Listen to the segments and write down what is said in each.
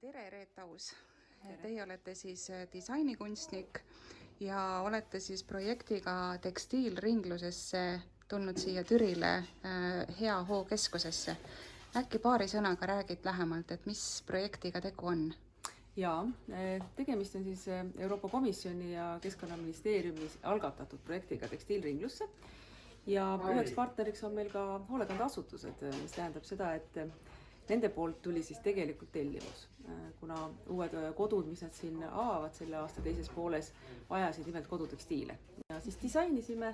Tere, Reet Aus! Teie olete siis disainikunstnik ja olete siis projektiga tekstiilringlusesse tulnud siia Türile Hea Hoo keskusesse. Äkki paari sõnaga räägid lähemalt, et mis projektiga tegu on? Jaa, tegemist on siis Euroopa Komisjoni ja Keskkonnaministeeriumi algatatud projektiga tekstiilringlusse. Ja üheks partneriks on meil ka hoolekandeasutused, mis tähendab seda, et nende poolt tuli siis tegelikult tellimus, kuna uued kodud, mis nad siin avavad selle aasta teises pooles, vajasid nimelt kodutekstiile. Ja siis disainisime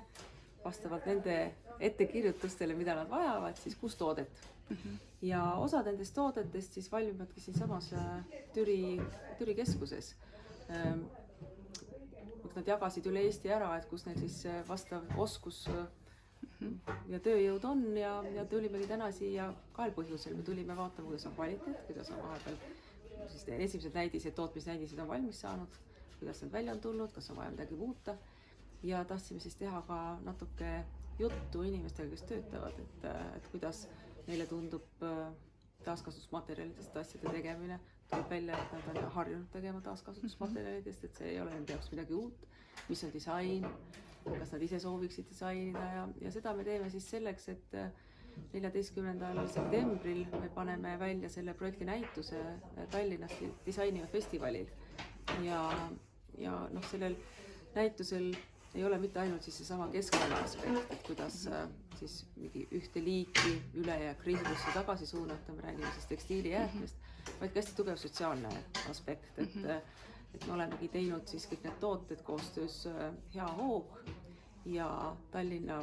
vastavalt nende ettekirjutustele, mida nad vajavad, siis 6 toodet. Ja osad nendest toodetest siis valmivadki siin samas Türi keskuses. Nad jagasid üle Eesti ära, et kus neil siis vastav oskus ja tööjõud on ja tulimegi täna siia 2 põhjusel. Me tulime vaatama, kuidas on kvaliteet, kuidas on vahepeal siis esimesed näidised, tootmisnäidised on valmis saanud, kuidas nad välja on tulnud, kas on vaja midagi muuta. Ja tahtsime siis teha ka natuke juttu inimestega, kes töötavad, et kuidas neile tundub taaskasutusmaterjalidest asjade tegemine. Tuleb välja, et nad on harjunud tegema taaskasutusmaterjalidest, et see ei ole nende jaoks midagi uut, mis on disain, kas nad ise sooviksid disainida ja seda me teeme siis selleks, et 14. septembril me paneme välja selle projekti näituse Tallinnas disainiva festivalil ja sellel näitusel ei ole mitte ainult siis seesama keskkonna aspekt, et kuidas siis mingi ühte liiki ülejääk ringlusse tagasi suunata, me räägime siis tekstiilijäätmest, vaid ka hästi tugev sotsiaalne aspekt, et me olemegi teinud siis kõik need tooted koostöös Hea Hoog ja Tallinna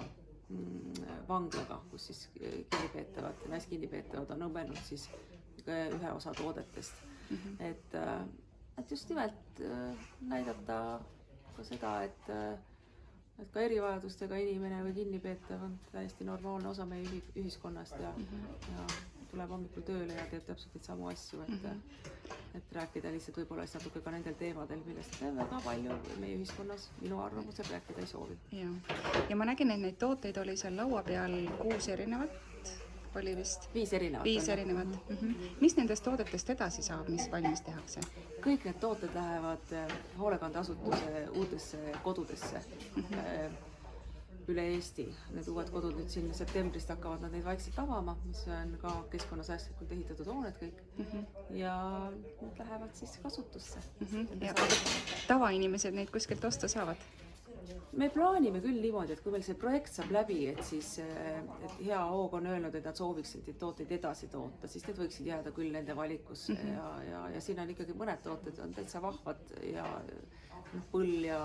vanglaga, kus siis naiskinnipeetavad on õmmelnud siis ühe osa toodetest. Et just nimelt näidata ka seda, et ka erivajadustega inimene või kinnipeetav on täiesti normaalne osa meie ühiskonnast ja tuleb hommikul tööle ja teeb täpselt neid samu asju, et rääkida lihtsalt võib-olla natuke ka nendel teemadel, millest väga palju meie ühiskonnas minu arvamusel rääkida ei soovi. Ja ma nägin, et neid tooteid oli seal laua peal 6 erinevat, oli vist 5 erinevat. Mis nendest toodetest edasi saab, mis valmis tehakse? Kõik need tooted lähevad hoolekandeasutuse uutesse kodudesse üle Eesti. Need uued kodud nüüd siin septembrist hakkavad nad neid vaikselt avama, mis on ka keskkonnasäästlikult ehitatud hooned kõik. Ja need lähevad siis kasutusse. Ja tavainimesed neid kuskilt osta saavad? Me plaanime küll niimoodi, et kui meil see projekt saab läbi, et siis et Hea Hoog on öelnud, et nad sooviksid tooteid edasi toota, siis need võiksid jääda küll nende valikusse ja siin on ikkagi mõned tooted on täitsa vahvad ja põll ja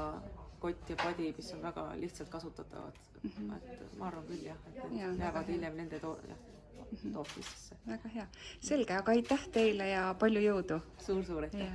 kott ja padi, mis on väga lihtsalt kasutatavad. Et ma arvan küll et need jäävad hiljem nende tootmisesse. Väga hea. Selge, aga aitäh teile ja palju jõudu! Suur aitäh!